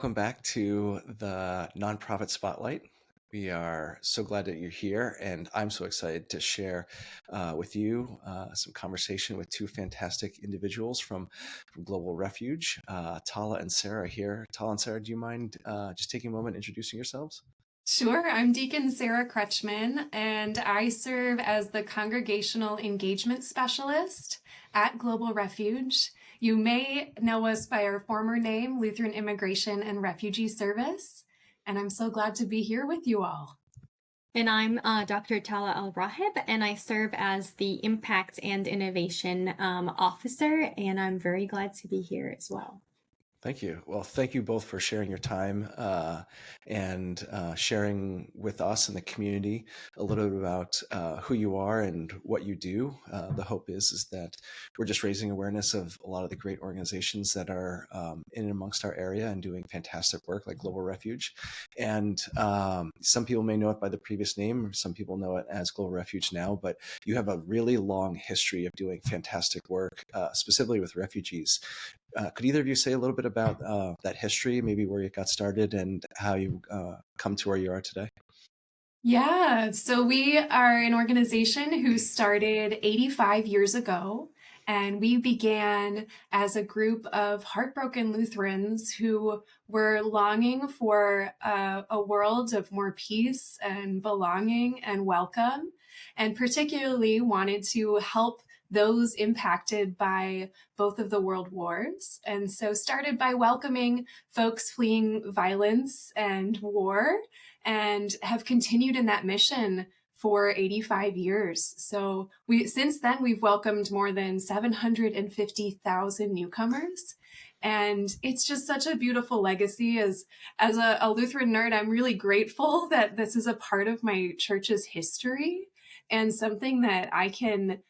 welcome back to the Nonprofit Spotlight. We are so glad that you're here, and I'm so excited to share with you some conversation with two fantastic individuals from Global Refuge. Tala and Sarah are here. Tala and Sarah, do you mind just taking a moment introducing yourselves? Sure, I'm Deacon Sarah Kretschmann, and I serve as the Congregational Engagement Specialist at Global Refuge. You may know us by our former name, Lutheran Immigration and Refugee Service, and I'm so glad to be here with you all. And I'm Dr. Tala Al-Raheb, and I serve as the Impact and Innovation Officer, and I'm very glad to be here as well. Thank you. Well, thank you both for sharing your time and sharing with us and the community a little bit about who you are and what you do. The hope is that we're just raising awareness of a lot of the great organizations that are in and amongst our area and doing fantastic work, like Global Refuge. And some people may know it by the previous name, or some people know it as Global Refuge now. But you have a really long history of doing fantastic work, specifically with refugees. Could either of you say a little bit about that history, maybe where you got started and how you come to where you are today? Yeah, so we are an organization who started 85 years ago, and we began as a group of heartbroken Lutherans who were longing for a world of more peace and belonging and welcome, and particularly wanted to help those impacted by both of the world wars. And so started by welcoming folks fleeing violence and war and have continued in that mission for 85 years. So since then we've welcomed more than 750,000 newcomers. And it's just such a beautiful legacy. As a Lutheran nerd, I'm really grateful that this is a part of my church's history and something that I can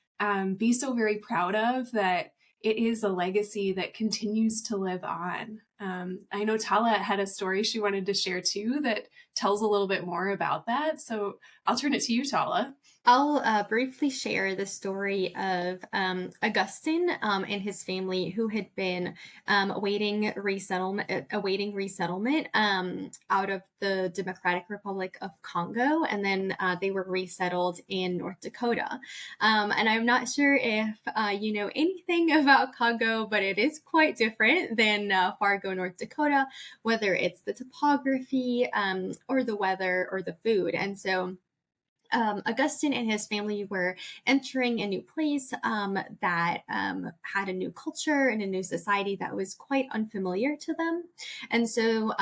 be so very proud of, that it is a legacy that continues to live on. I know Tala had a story she wanted to share too that tells a little bit more about that. So I'll turn it to you, Tala. I'll briefly share the story of Augustine and his family who had been awaiting resettlement out of the Democratic Republic of Congo, and then they were resettled in North Dakota. And I'm not sure if you know anything about Congo, but it is quite different than Fargo, North Dakota, whether it's the topography or the weather or the food. And so Augustine and his family were entering a new place that had a new culture and a new society that was quite unfamiliar to them. And so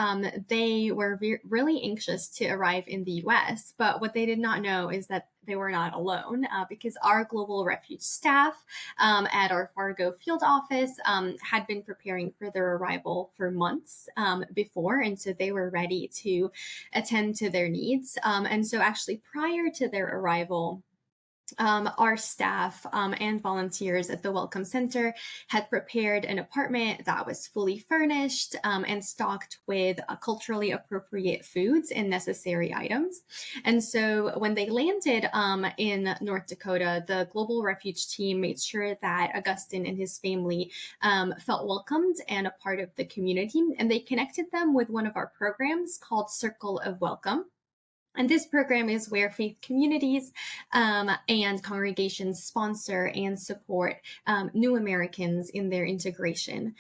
they were really anxious to arrive in the US. But what they did not know is that they were not alone because our Global Refuge staff at our Fargo field office had been preparing for their arrival for months before. And so they were ready to attend to their needs. And so, actually, prior to their arrival, our staff and volunteers at the Welcome Center had prepared an apartment that was fully furnished and stocked with culturally appropriate foods and necessary items. And so when they landed in North Dakota, the Global Refuge team made sure that Augustine and his family felt welcomed and a part of the community. And they connected them with one of our programs called Circle of Welcome. And this program is where faith communities and congregations sponsor and support new Americans in their integration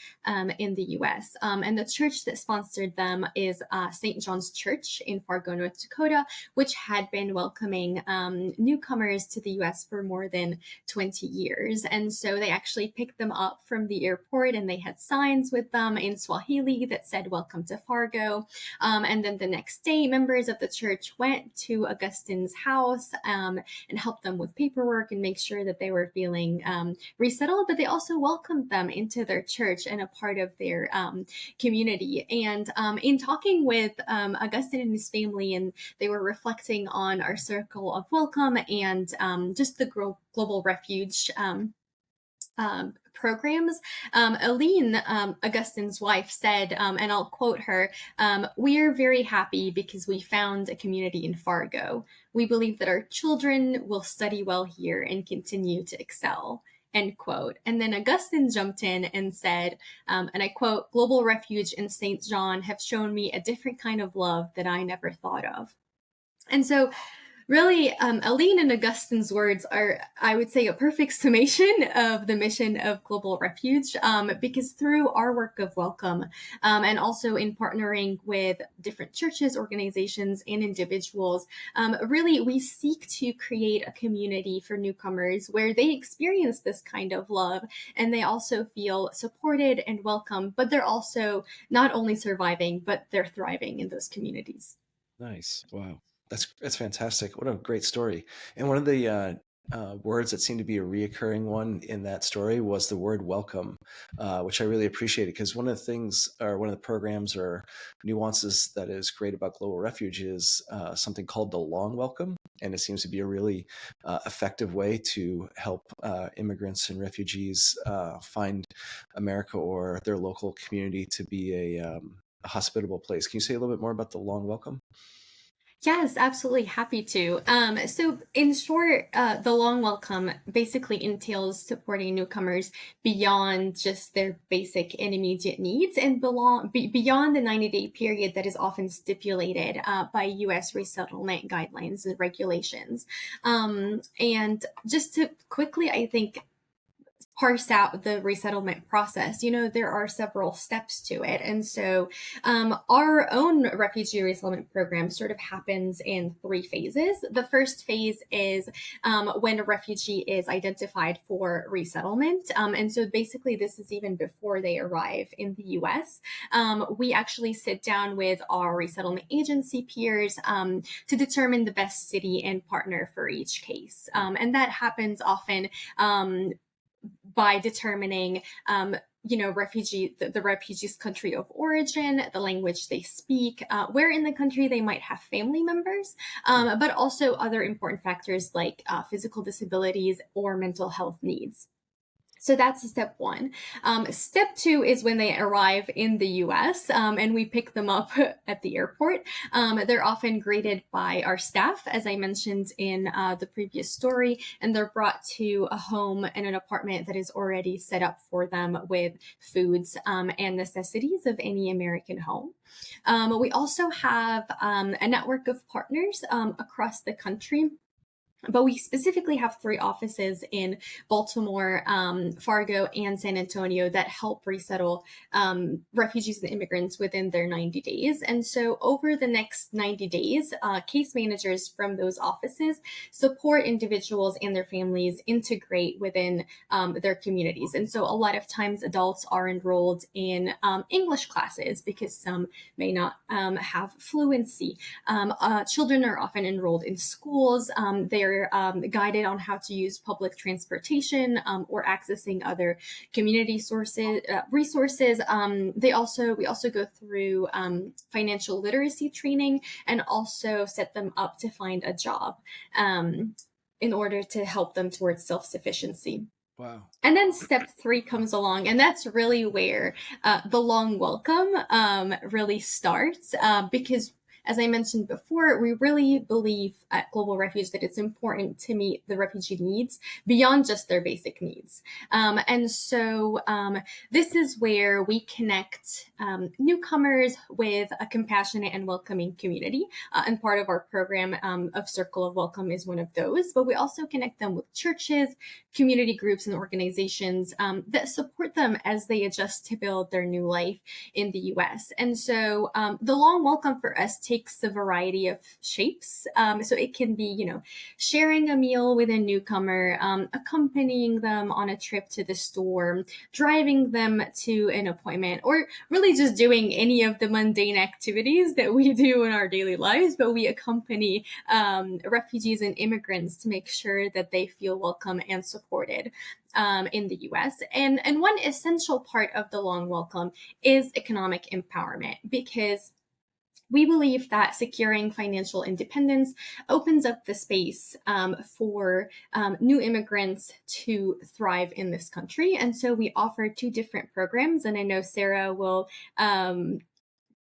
in the U.S. And the church that sponsored them is St. John's Church in Fargo, North Dakota, which had been welcoming newcomers to the U.S. for more than 20 years. And so they actually picked them up from the airport, and they had signs with them in Swahili that said, "Welcome to Fargo." And then the next day, members of the church went to Augustine's house and helped them with paperwork and make sure that they were feeling resettled, but they also welcomed them into their church and a part of their community. And in talking with Augustine and his family, and they were reflecting on our circle of welcome and just the Global Refuge programs. Aline, Augustine's wife, said, and I'll quote her, "We're very happy because we found a community in Fargo. We believe that our children will study well here and continue to excel." end quote. And then Augustine jumped in and said, and I quote, "Global Refuge and St. John have shown me a different kind of love that I never thought of." And so really, Aline and Augustine's words are, I would say, a perfect summation of the mission of Global Refuge, because through our work of welcome, and also in partnering with different churches, organizations, and individuals, really we seek to create a community for newcomers where they experience this kind of love and they also feel supported and welcome, but they're also not only surviving, but they're thriving in those communities. Nice. Wow. That's fantastic. What a great story. And one of the words that seemed to be a reoccurring one in that story was the word welcome, which I really appreciated, because one of the things, or one of the programs or nuances that is great about Global Refuge is something called the long welcome. And it seems to be a really effective way to help immigrants and refugees find America or their local community to be a hospitable place. Can you say a little bit more about the long welcome? Yes, absolutely. Happy to. So, in short, the long welcome basically entails supporting newcomers beyond just their basic and immediate needs and beyond the 90-day period that is often stipulated by U.S. resettlement guidelines and regulations. And just to quickly, I think, parse out the resettlement process, there are several steps to it. And so our own refugee resettlement program sort of happens in three phases. The first phase is when a refugee is identified for resettlement. And so basically, this is even before they arrive in the US. We actually sit down with our resettlement agency peers to determine the best city and partner for each case. And that happens often by determining the refugee's country of origin, the language they speak, where in the country they might have family members, but also other important factors like physical disabilities or mental health needs. So that's step one. Step two is when they arrive in the US and we pick them up at the airport. They're often greeted by our staff, as I mentioned in the previous story, and they're brought to a home and an apartment that is already set up for them with foods and necessities of any American home. We also have a network of partners across the country, but we specifically have three offices in Baltimore, Fargo, and San Antonio that help resettle refugees and immigrants within their 90 days. And so over the next 90 days, case managers from those offices support individuals and their families integrate within their communities. And so a lot of times adults are enrolled in English classes because some may not have fluency. Children are often enrolled in schools. They're guided on how to use public transportation or accessing other community resources. We also go through financial literacy training and also set them up to find a job in order to help them towards self-sufficiency. Wow. And then step three comes along, and that's really where the long welcome really starts, because as I mentioned before, we really believe at Global Refuge that it's important to meet the refugee needs beyond just their basic needs. And so this is where we connect newcomers with a compassionate and welcoming community. And part of our program of Circle of Welcome is one of those. But we also connect them with churches, community groups, and organizations that support them as they adjust to build their new life in the US. And so the long welcome for us takes a variety of shapes. So it can be, sharing a meal with a newcomer, accompanying them on a trip to the store, driving them to an appointment, or really just doing any of the mundane activities that we do in our daily lives. But we accompany refugees and immigrants to make sure that they feel welcome and supported in the US. And one essential part of the long welcome is economic empowerment, because we believe that securing financial independence opens up the space for new immigrants to thrive in this country. And so we offer two different programs, and I know Sarah will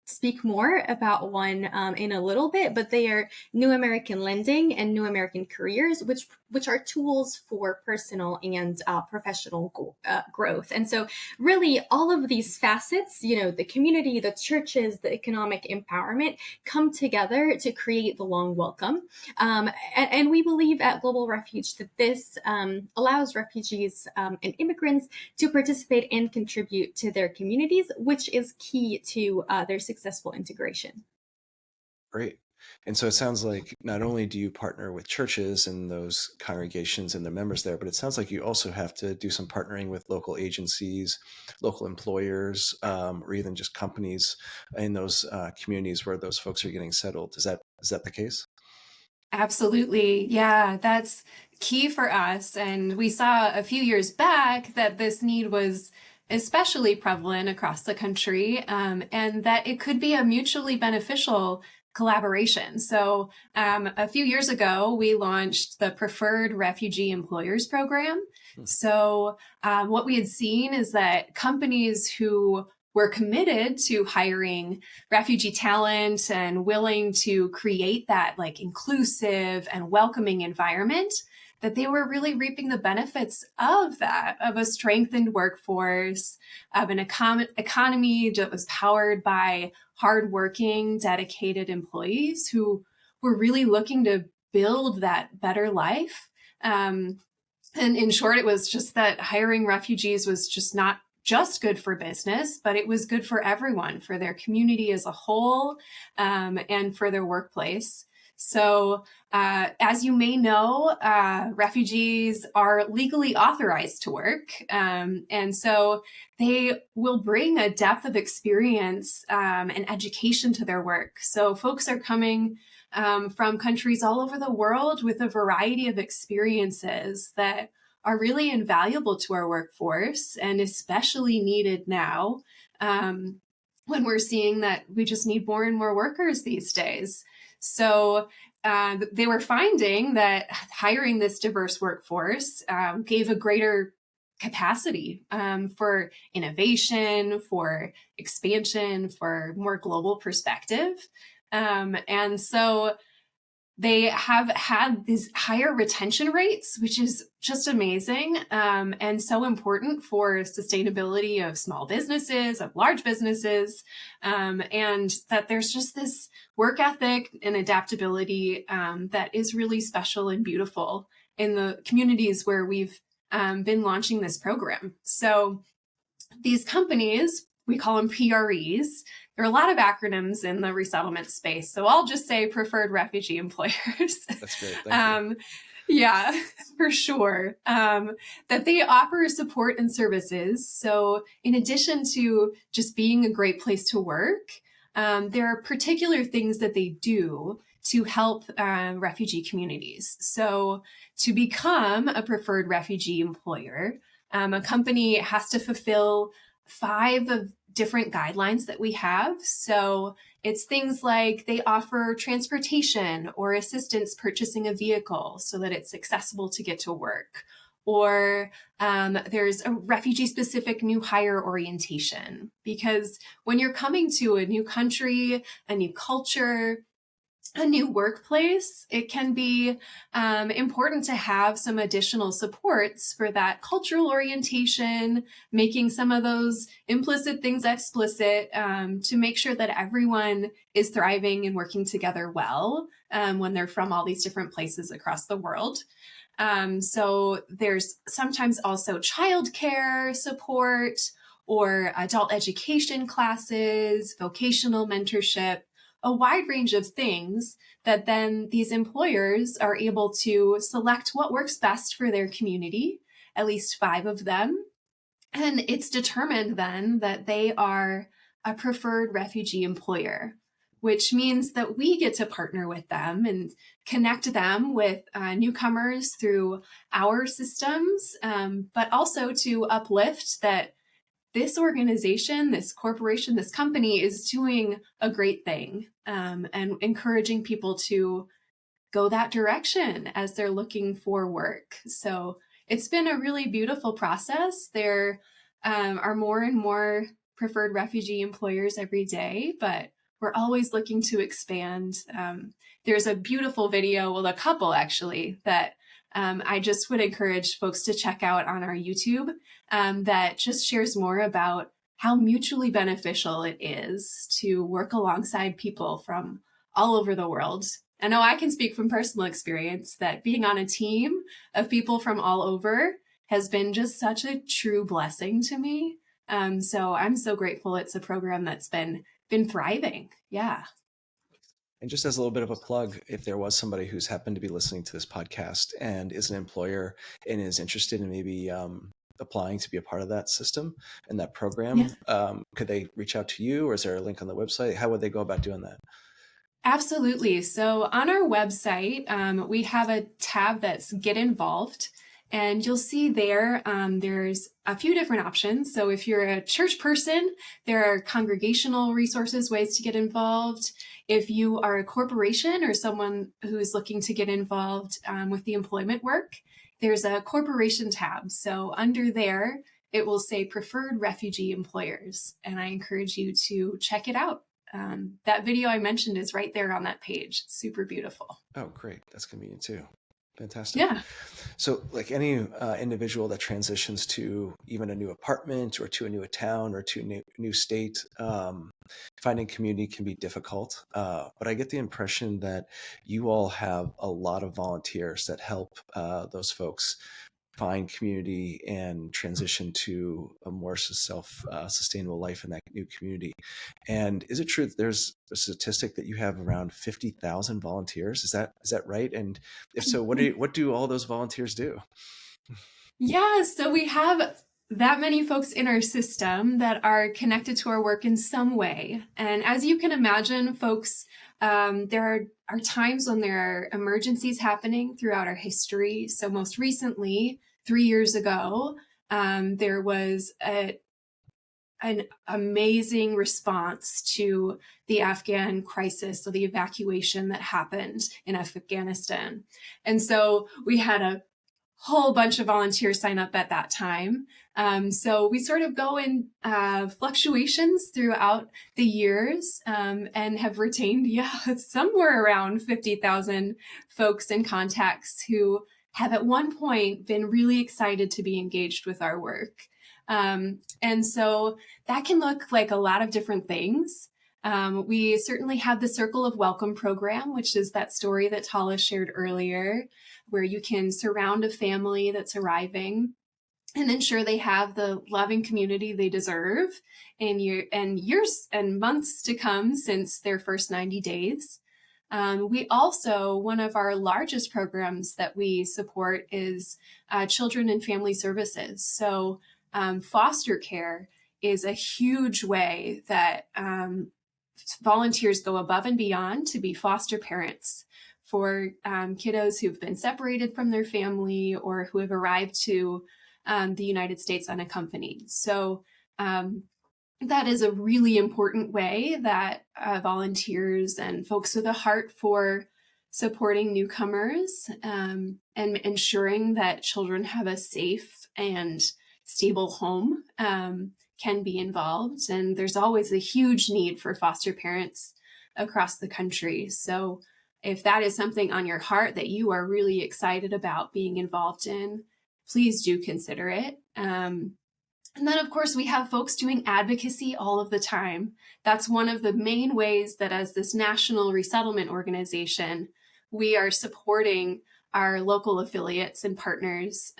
speak more about one in a little bit, but they are New American Lending and New American Careers, which are tools for personal and professional growth. And so, really, all of these facets, the community, the churches, the economic empowerment, come together to create the long welcome. And we believe at Global Refuge that this allows refugees and immigrants to participate and contribute to their communities, which is key to their successful integration. Great. And so it sounds like not only do you partner with churches and those congregations and their members there, but it sounds like you also have to do some partnering with local agencies, local employers, or even just companies in those communities where those folks are getting settled. Is that the case? Absolutely. Yeah, that's key for us. And we saw a few years back that this need was especially prevalent across the country, and that it could be a mutually beneficial collaboration. So a few years ago, we launched the Preferred Refugee Employers Program. So what we had seen is that companies who were committed to hiring refugee talent and willing to create that like inclusive and welcoming environment, that they were really reaping the benefits of that, of a strengthened workforce, of an economy that was powered by hardworking, dedicated employees who were really looking to build that better life. And in short, it was just that hiring refugees was just not just good for business, but it was good for everyone, for their community as a whole, and for their workplace. So, as you may know, refugees are legally authorized to work. And so they will bring a depth of experience and education to their work. So folks are coming from countries all over the world with a variety of experiences that are really invaluable to our workforce and especially needed now, when we're seeing that we just need more and more workers these days. So they were finding that hiring this diverse workforce gave a greater capacity for innovation, for expansion, for more global perspective. And so they have had these higher retention rates, which is just amazing, and so important for sustainability of small businesses, of large businesses, and that there's just this work ethic and adaptability that is really special and beautiful in the communities where we've been launching this program. So these companies, we call them PREs. There are a lot of acronyms in the resettlement space, so I'll just say preferred refugee employers. That's great. Thank you. Yeah, for sure. That they offer support and services. So in addition to just being a great place to work, there are particular things that they do to help refugee communities. So to become a preferred refugee employer, a company has to fulfill 5 of different guidelines that we have. So it's things like they offer transportation or assistance purchasing a vehicle so that it's accessible to get to work. Or there's a refugee-specific new hire orientation, because when you're coming to a new country, a new culture, a new workplace, it can be important to have some additional supports for that cultural orientation, making some of those implicit things explicit, to make sure that everyone is thriving and working together well when they're from all these different places across the world. So there's sometimes also childcare support or adult education classes, vocational mentorship, a wide range of things that then these employers are able to select what works best for their community, at least 5 of them. And it's determined then that they are a preferred refugee employer, which means that we get to partner with them and connect them with newcomers through our systems, but also to uplift that this organization, this corporation, this company is doing a great thing, and encouraging people to go that direction as they're looking for work. So it's been a really beautiful process. There are more and more preferred refugee employers every day, but we're always looking to expand. There's a beautiful video, well, a couple actually, that I just would encourage folks to check out on our YouTube that just shares more about how mutually beneficial it is to work alongside people from all over the world. I know I can speak from personal experience that being on a team of people from all over has been just such a true blessing to me. So I'm so grateful it's a program that's been thriving. Yeah. And just as a little bit of a plug, if there was somebody who's happened to be listening to this podcast and is an employer and is interested in maybe applying to be a part of that system and that program, could they reach out to you, or is there a link on the website? How would they go about doing that? Absolutely. So on our website, we have a tab that's Get Involved. And you'll see there, there's a few different options. So if you're a church person, there are congregational resources, ways to get involved. If you are a corporation or someone who's looking to get involved with the employment work, there's a corporation tab. So under there, it will say Preferred Refugee Employers. And I encourage you to check it out. That video I mentioned is right there on that page. It's super beautiful. Oh, great. That's convenient too. Fantastic. Yeah. So like any individual that transitions to even a new apartment or to a new town or to a new state, finding community can be difficult. But I get the impression that you all have a lot of volunteers that help those folks find community and transition to a more self-sustainable life in that new community. And is it true that there's a statistic that you have around 50,000 volunteers? Is that right? And if so, what do all those volunteers do? Yeah, so we have that many folks in our system that are connected to our work in some way. And as you can imagine, folks, there are times when there are emergencies happening throughout our history. So most recently, 3 years ago, there was an amazing response to the Afghan crisis, so the evacuation that happened in Afghanistan. And so we had a whole bunch of volunteers sign up at that time. So we sort of go in fluctuations throughout the years and have retained, somewhere around 50,000 folks and contacts who have at one point been really excited to be engaged with our work. And so that can look like a lot of different things. We certainly have the Circle of Welcome program, which is that story that Tala shared earlier, where you can surround a family that's arriving and ensure they have the loving community they deserve in years and months to come since their first 90 days. We also, one of our largest programs that we support is Children and Family Services. So foster care is a huge way that volunteers go above and beyond to be foster parents for kiddos who've been separated from their family or who have arrived to the United States unaccompanied. So that is a really important way that volunteers and folks with a heart for supporting newcomers and ensuring that children have a safe and stable home can be involved. And there's always a huge need for foster parents across the country. So if that is something on your heart that you are really excited about being involved in, please do consider it. And then, of course, we have folks doing advocacy all of the time. That's one of the main ways that as this national resettlement organization, we are supporting our local affiliates and partners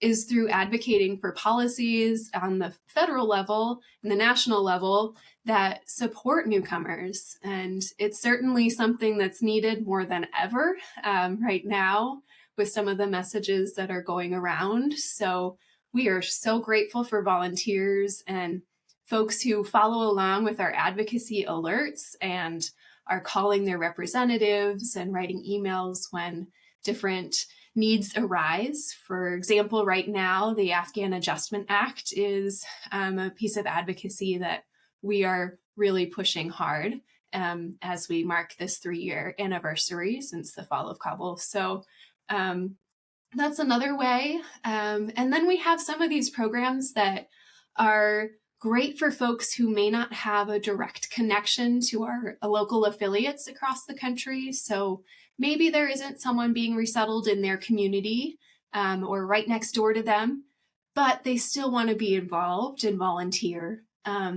is through advocating for policies on the federal level and the national level that support newcomers. And it's certainly something that's needed more than ever right now with some of the messages that are going around. So we are so grateful for volunteers and folks who follow along with our advocacy alerts and are calling their representatives and writing emails when different needs arise. For example, right now, the Afghan Adjustment Act is a piece of advocacy that we are really pushing hard as we mark this 3-year anniversary since the fall of Kabul. So that's another way. And then we have some of these programs that are great for folks who may not have a direct connection to our local affiliates across the country. So maybe there isn't someone being resettled in their community or right next door to them, but they still want to be involved and volunteer.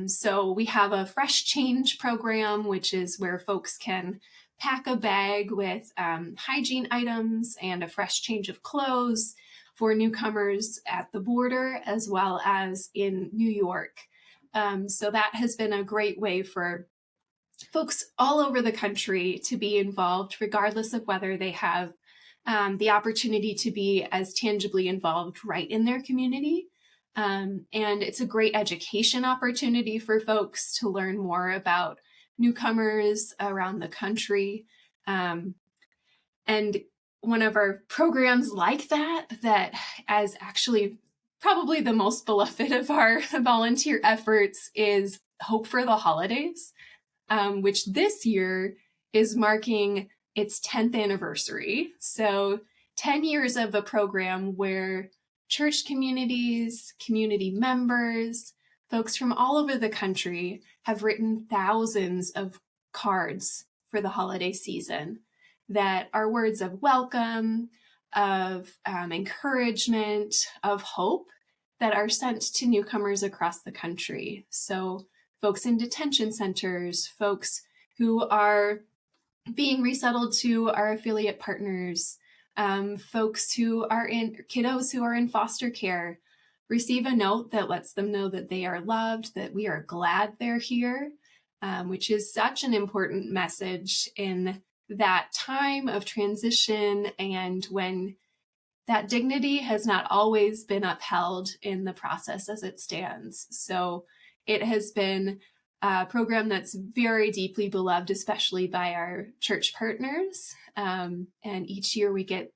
So we have a fresh change program, which is where folks can pack a bag with hygiene items and a fresh change of clothes for newcomers at the border as well as in New York. So that has been a great way for folks all over the country to be involved, regardless of whether they have the opportunity to be as tangibly involved right in their community. And it's a great education opportunity for folks to learn more about newcomers around the country. And one of our programs like that as actually probably the most beloved of our volunteer efforts is Hope for the Holidays, which this year is marking its 10th anniversary. So 10 years of a program where church communities, community members, folks from all over the country have written thousands of cards for the holiday season that are words of welcome, of encouragement, of hope that are sent to newcomers across the country. So folks in detention centers, folks who are being resettled to our affiliate partners, folks who are kiddos who are in foster care, receive a note that lets them know that they are loved, that we are glad they're here, which is such an important message in that time of transition and when that dignity has not always been upheld in the process as it stands. So it has been a program that's very deeply beloved, especially by our church partners. And each year we get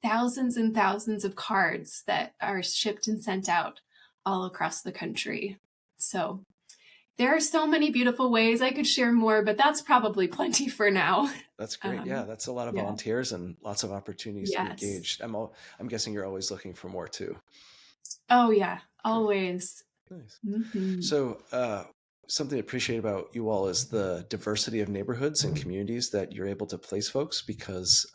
thousands and thousands of cards that are shipped and sent out all across the country. So there are so many beautiful ways I could share more, but that's probably plenty for now. That's great. Yeah, that's a lot of Yeah. volunteers and lots of opportunities to be Yes. engaged. I'm guessing you're always looking for more too. Oh yeah, Great. always. Nice. Mm-hmm. So, something I appreciate about you all is the diversity of neighborhoods and communities that you're able to place folks, because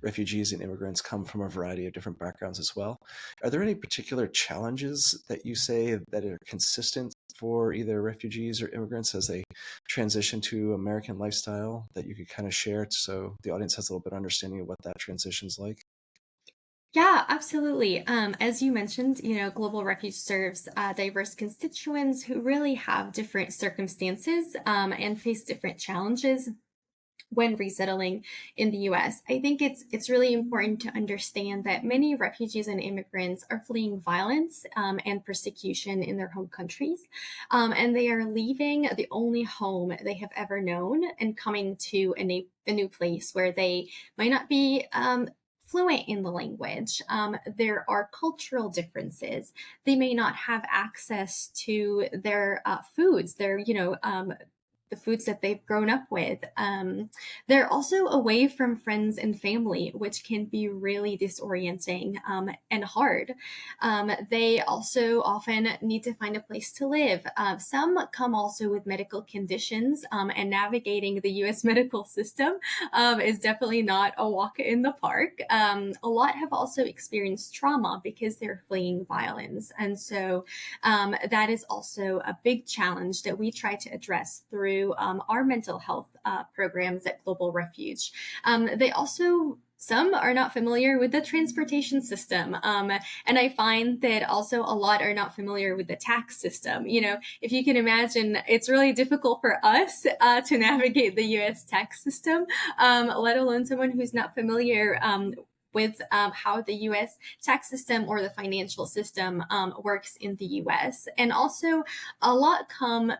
refugees and immigrants come from a variety of different backgrounds as well. Are there any particular challenges that you say that are consistent for either refugees or immigrants as they transition to American lifestyle that you could kind of share so the audience has a little bit of understanding of what that transition's like? Yeah, absolutely. As you mentioned, Global Refuge serves diverse constituents who really have different circumstances and face different challenges when resettling in the US. I think it's really important to understand that many refugees and immigrants are fleeing violence and persecution in their home countries. And they are leaving the only home they have ever known and coming to a new place where they might not be fluent in the language. There are cultural differences. They may not have access to their foods, the foods that they've grown up with. They're also away from friends and family, which can be really disorienting and hard. They also often need to find a place to live. Some come also with medical conditions, and navigating the US medical system is definitely not a walk in the park. A lot have also experienced trauma because they're fleeing violence. And so that is also a big challenge that we try to address through our mental health programs at Global Refuge. Some are not familiar with the transportation system. And I find that also a lot are not familiar with the tax system. If you can imagine, it's really difficult for us to navigate the US tax system, let alone someone who's not familiar with how the US tax system or the financial system works in the US. And also, a lot come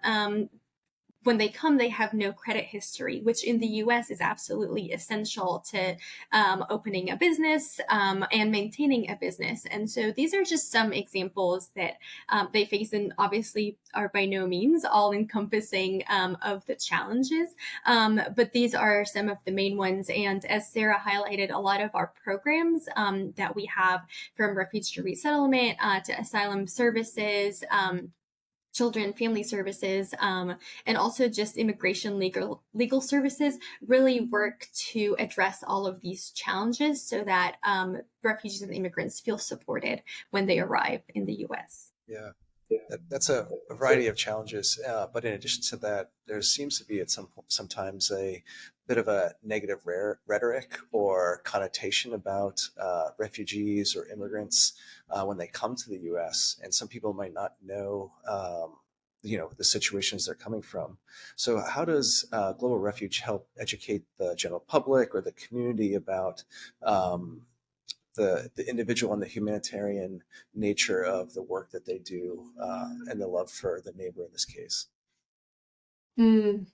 when they come, they have no credit history, which in the US is absolutely essential to opening a business and maintaining a business. And so these are just some examples that they face, and obviously are by no means all encompassing of the challenges. But these are some of the main ones. And as Sarah highlighted, a lot of our programs that we have, from refuge to resettlement to asylum services, children family services, and also just immigration legal services really work to address all of these challenges so that refugees and immigrants feel supported when they arrive in the US. Yeah. That's a variety of challenges, but in addition to that, there seems to be at sometimes a bit of a negative rhetoric or connotation about refugees or immigrants when they come to the U.S. And some people might not know, the situations they're coming from. So, how does Global Refuge help educate the general public or the community about the individual and the humanitarian nature of the work that they do, and the love for the neighbor in this case? Mm,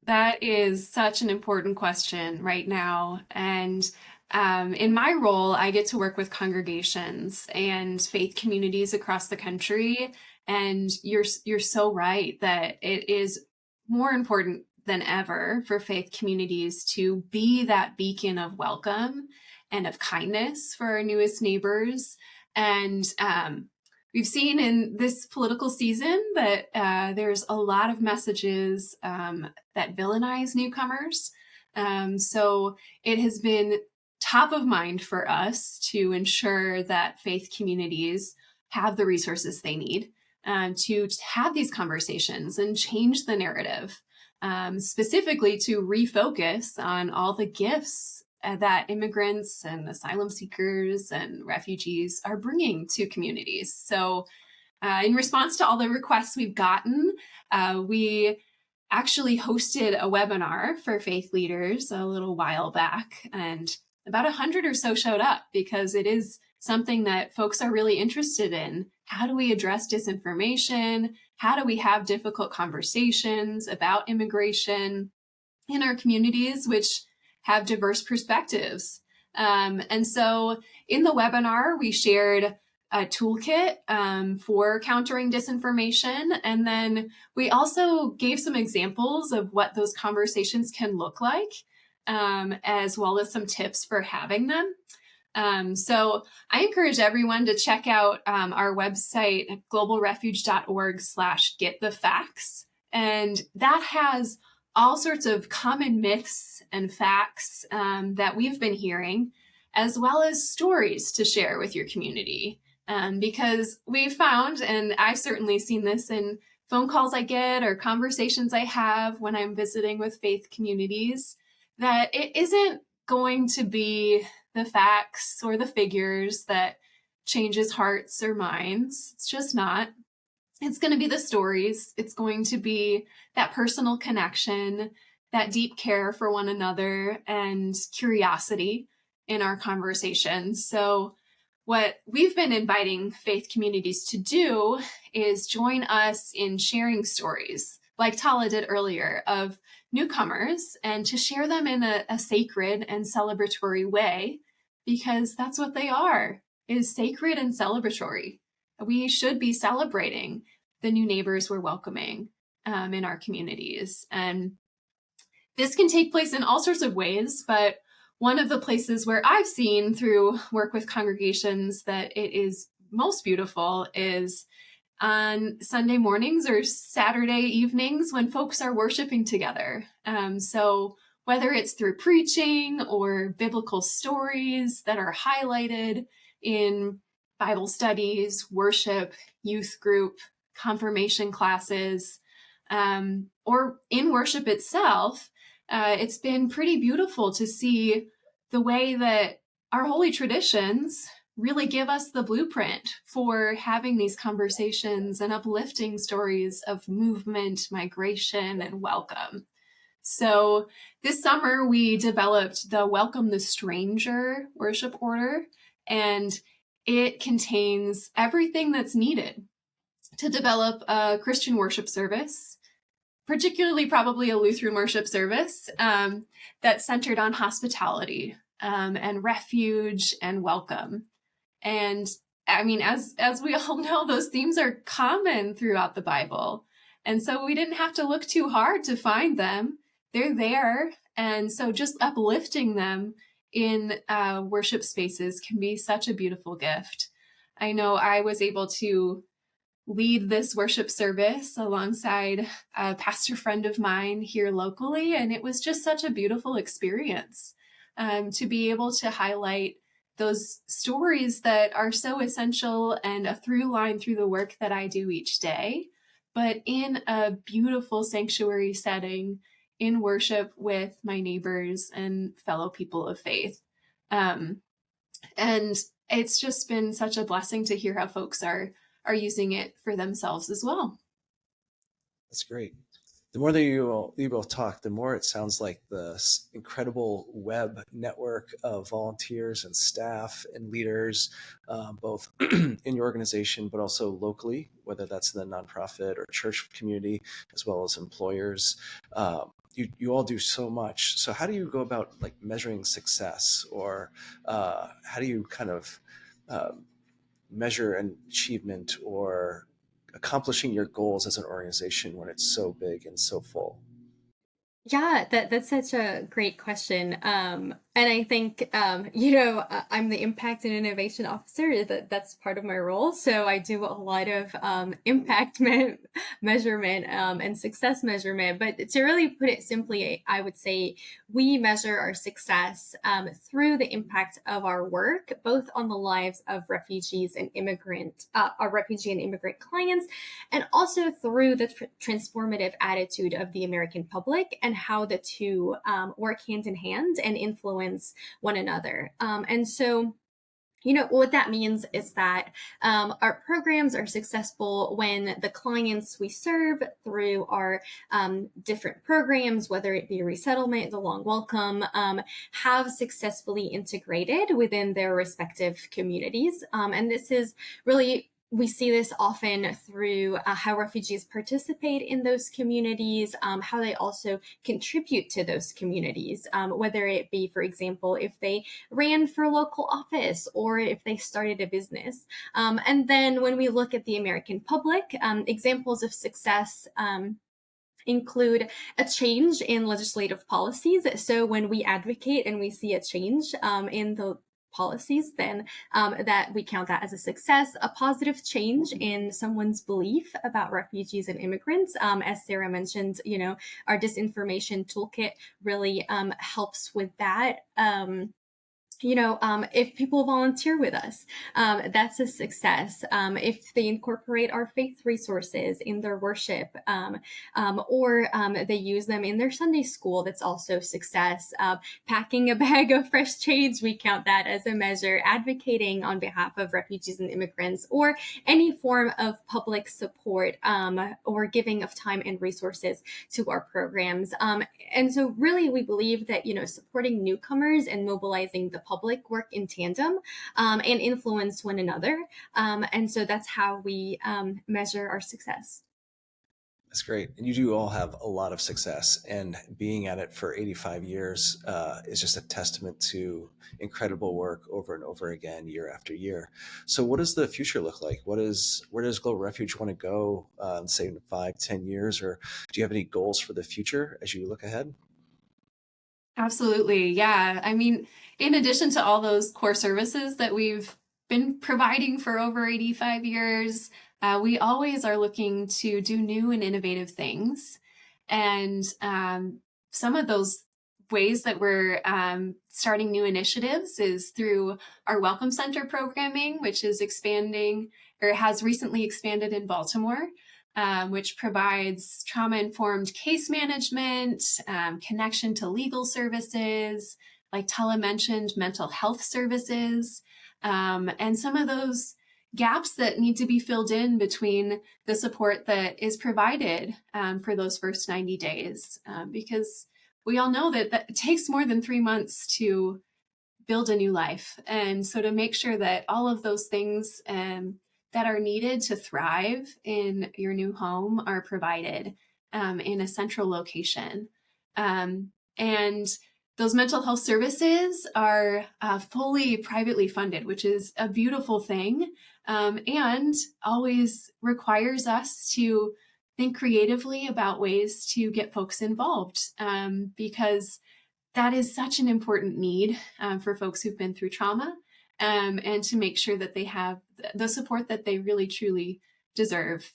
that is such an important question right now. And in my role, I get to work with congregations and faith communities across the country. And you're so right that it is more important than ever for faith communities to be that beacon of welcome and of kindness for our newest neighbors. And we've seen in this political season that there's a lot of messages that villainize newcomers. So it has been top of mind for us to ensure that faith communities have the resources they need to have these conversations and change the narrative, specifically to refocus on all the gifts that immigrants and asylum seekers and refugees are bringing to communities. So in response to all the requests we've gotten, we actually hosted a webinar for faith leaders a little while back, and about 100 or so showed up because it is something that folks are really interested in. How do we address disinformation? How do we have difficult conversations about immigration in our communities, which have diverse perspectives? And so in the webinar, we shared a toolkit for countering disinformation. And then we also gave some examples of what those conversations can look like, as well as some tips for having them. So I encourage everyone to check out our website, globalrefuge.org/getthefacts. And that has all sorts of common myths and facts that we've been hearing, as well as stories to share with your community. Because we've found, and I've certainly seen this in phone calls I get or conversations I have when I'm visiting with faith communities, that it isn't going to be the facts or the figures that changes hearts or minds. It's just not. It's going to be the stories. It's going to be that personal connection, that deep care for one another, and curiosity in our conversations. So what we've been inviting faith communities to do is join us in sharing stories, like Tala did earlier, of newcomers, and to share them in a sacred and celebratory way, because that's what they are, is sacred and celebratory. We should be celebrating the new neighbors we're welcoming in our communities. And this can take place in all sorts of ways, but one of the places where I've seen through work with congregations that it is most beautiful is on Sunday mornings or Saturday evenings when folks are worshiping together. So whether it's through preaching or biblical stories that are highlighted in Bible studies, worship, youth group, confirmation classes, or in worship itself, it's been pretty beautiful to see the way that our holy traditions really give us the blueprint for having these conversations and uplifting stories of movement, migration, and welcome. So this summer, we developed the Welcome the Stranger worship order, and it contains everything that's needed to develop a Christian worship service, particularly probably a Lutheran worship service that's centered on hospitality and refuge and welcome. And I mean, as we all know, those themes are common throughout the Bible. And so we didn't have to look too hard to find them. They're there. And so just uplifting them in worship spaces can be such a beautiful gift. I know I was able to lead this worship service alongside a pastor friend of mine here locally. And it was just such a beautiful experience to be able to highlight those stories that are so essential and a through line through the work that I do each day, but in a beautiful sanctuary setting in worship with my neighbors and fellow people of faith. And it's just been such a blessing to hear how folks are using it for themselves as well. That's great. The more that you both talk, the more it sounds like the incredible web network of volunteers and staff and leaders, both in your organization, but also locally, whether that's in the nonprofit or church community, as well as employers. You all do so much. So how do you go about like measuring success, or how do you kind of measure an achievement or accomplishing your goals as an organization when it's so big and so full? Yeah, that's such a great question. And I think, I'm the impact and innovation officer. That's part of my role. So I do a lot of impact measurement and success measurement. But to really put it simply, I would say we measure our success through the impact of our work, both on the lives of refugees and our refugee and immigrant clients, and also through the transformative attitude of the American public and how the two work hand in hand and influence one another. And so, what that means is that our programs are successful when the clients we serve through our different programs, whether it be resettlement, the long welcome, have successfully integrated within their respective communities. And this is really, we see this often through how refugees participate in those communities, how they also contribute to those communities, whether it be, for example, if they ran for local office or if they started a business. And then when we look at the American public, examples of success include a change in legislative policies. So when we advocate and we see a change in the policies, then that we count that as a success. A positive change in someone's belief about refugees and immigrants, as Sarah mentioned, our disinformation toolkit really helps with that. If people volunteer with us, that's a success. If they incorporate our faith resources in their worship, or they use them in their Sunday school, that's also success. Packing a bag of fresh change, we count that as a measure. Advocating on behalf of refugees and immigrants, or any form of public support, or giving of time and resources to our programs. And so really, we believe that, supporting newcomers and mobilizing the public work in tandem and influence one another. And so that's how we measure our success. That's great. And you do all have a lot of success, and being at it for 85 years is just a testament to incredible work over and over again, year after year. So what does the future look like? Where does Global Refuge want to go, say in 5-10 years, or do you have any goals for the future as you look ahead? Absolutely. Yeah. I mean, in addition to all those core services that we've been providing for over 85 years, we always are looking to do new and innovative things. And some of those ways that we're starting new initiatives is through our Welcome Center programming, which is expanding or has recently expanded in Baltimore. Which provides trauma-informed case management, connection to legal services, like Tala mentioned, mental health services, and some of those gaps that need to be filled in between the support that is provided for those first 90 days. Because we all know that it takes more than 3 months to build a new life. And so to make sure that all of those things that are needed to thrive in your new home are provided in a central location. And those mental health services are fully privately funded, which is a beautiful thing, and always requires us to think creatively about ways to get folks involved, because that is such an important need for folks who've been through trauma, and to make sure that they have the support that they really truly deserve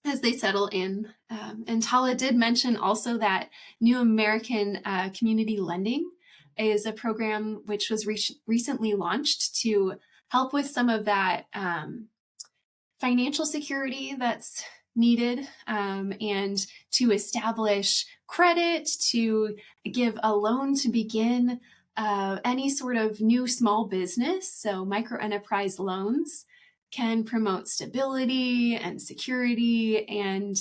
as they settle in. And Tala did mention also that New American Community Lending is a program which was recently launched to help with some of that financial security that's needed, and to establish credit, to give a loan to begin any sort of new small business. So micro enterprise loans can promote stability and security and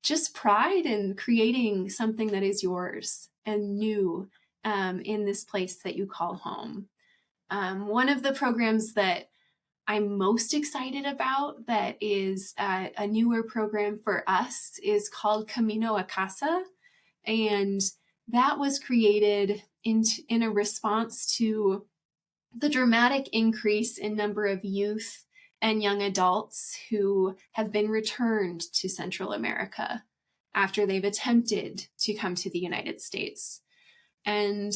just pride in creating something that is yours and new in this place that you call home. One of the programs that I'm most excited about that is a newer program for us is called Camino a Casa. And that was created in a response to the dramatic increase in number of youth and young adults who have been returned to Central America after they've attempted to come to the United States. And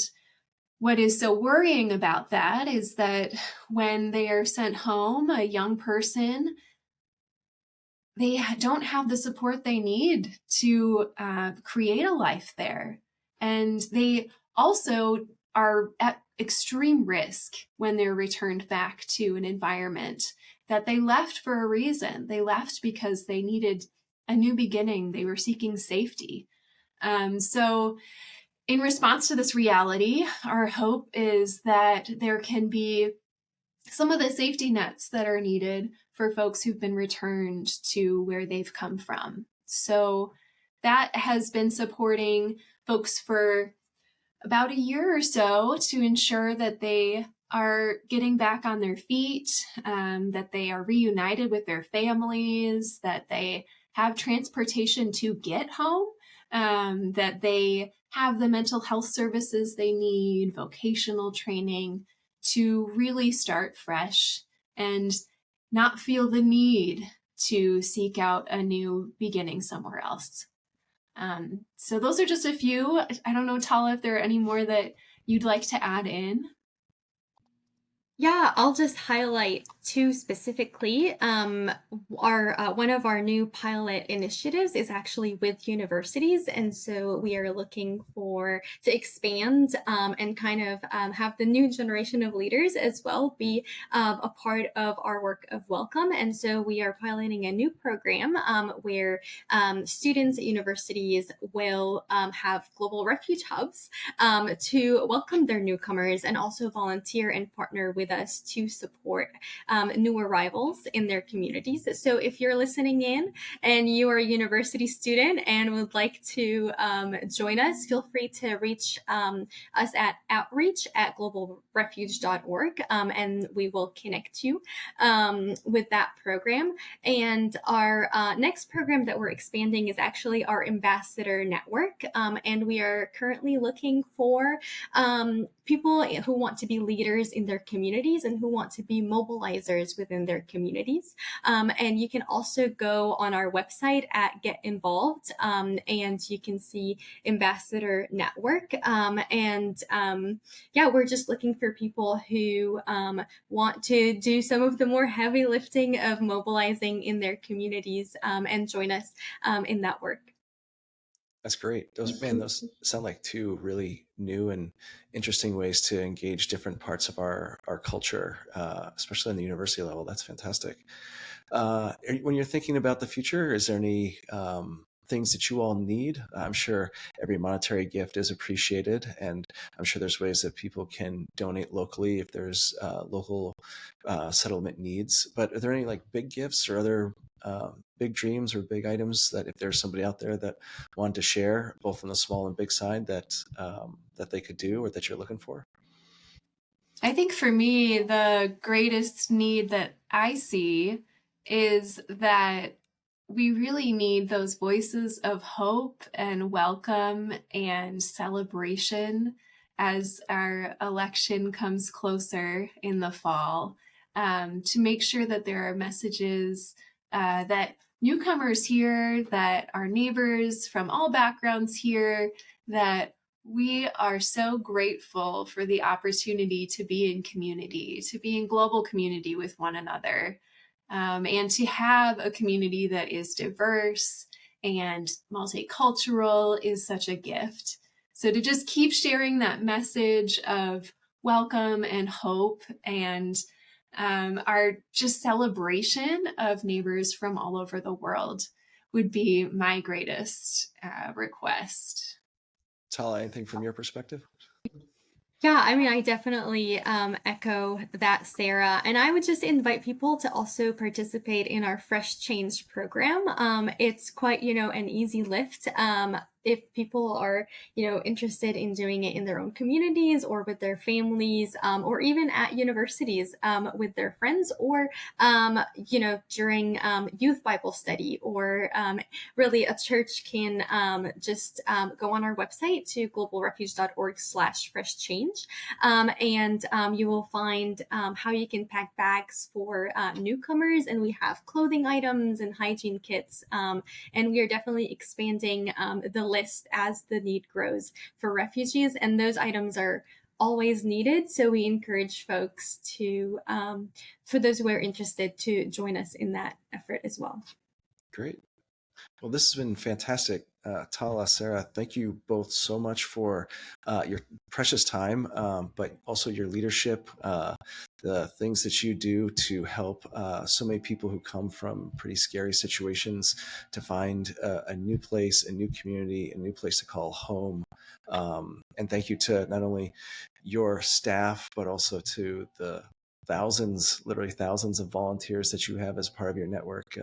what is so worrying about that is that when they are sent home, a young person, they don't have the support they need to create a life there. And they also are at extreme risk when they're returned back to an environment that they left for a reason. They left because they needed a new beginning. They were seeking safety. So in response to this reality, our hope is that there can be some of the safety nets that are needed for folks who've been returned to where they've come from. So that has been supporting folks for about a year or so to ensure that they are getting back on their feet, that they are reunited with their families, that they have transportation to get home, that they have the mental health services they need, vocational training to really start fresh and not feel the need to seek out a new beginning somewhere else. So those are just a few. I don't know, Tala, if there are any more that you'd like to add in. Yeah, I'll just highlight two specifically. Our one of our new pilot initiatives is actually with universities, and so we are looking to expand and kind of have the new generation of leaders as well be a part of our work of welcome. And so we are piloting a new program where students at universities will have global refuge hubs to welcome their newcomers and also volunteer and partner with us to support new arrivals in their communities. So if you're listening in and you are a university student and would like to join us, feel free to reach us at outreach@globalrefuge.org, and we will connect you with that program. And our next program that we're expanding is actually our ambassador network, and we are currently looking for people who want to be leaders in their communities and who want to be mobilizers within their communities. And you can also go on our website at Get Involved, and you can see Ambassador Network. Yeah, we're just looking for people who want to do some of the more heavy lifting of mobilizing in their communities and join us in that work. That's great. Those sound like two really new and interesting ways to engage different parts of our culture, especially on the university level. That's fantastic. When you're thinking about the future, is there any things that you all need? I'm sure every monetary gift is appreciated, and I'm sure there's ways that people can donate locally if there's local settlement needs. But are there any like big gifts or other big dreams or big items that if there's somebody out there that wanted to share, both on the small and big side, that that they could do or that you're looking for? I think for me, the greatest need that I see is that we really need those voices of hope and welcome and celebration as our election comes closer in the fall, to make sure that there are messages that newcomers here, that our neighbors from all backgrounds here, that we are so grateful for the opportunity to be in community, to be in global community with one another. And to have a community that is diverse and multicultural is such a gift. So to just keep sharing that message of welcome and hope and our just celebration of neighbors from all over the world would be my greatest request. Tala, anything from your perspective? Yeah, I mean, I definitely echo that, Sarah. And I would just invite people to also participate in our Fresh Change program. It's quite, an easy lift. If people are, interested in doing it in their own communities or with their families, or even at universities with their friends, or, during youth Bible study, or really a church can just go on our website to globalrefuge.org/fresh change. And you will find how you can pack bags for newcomers. And we have clothing items and hygiene kits. And we are definitely expanding the list as the need grows for refugees. And those items are always needed. So we encourage folks to, for those who are interested, to join us in that effort as well. Great. Well, this has been fantastic. Tala, Sarah, thank you both so much for your precious time, but also your leadership, the things that you do to help so many people who come from pretty scary situations to find a new place, a new community, a new place to call home. And thank you to not only your staff, but also to the literally thousands of volunteers that you have as part of your network.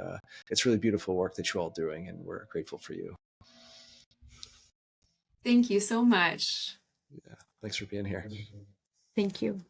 It's really beautiful work that you're all doing, and we're grateful for you. Thank you so much. Yeah, thanks for being here. Thank you.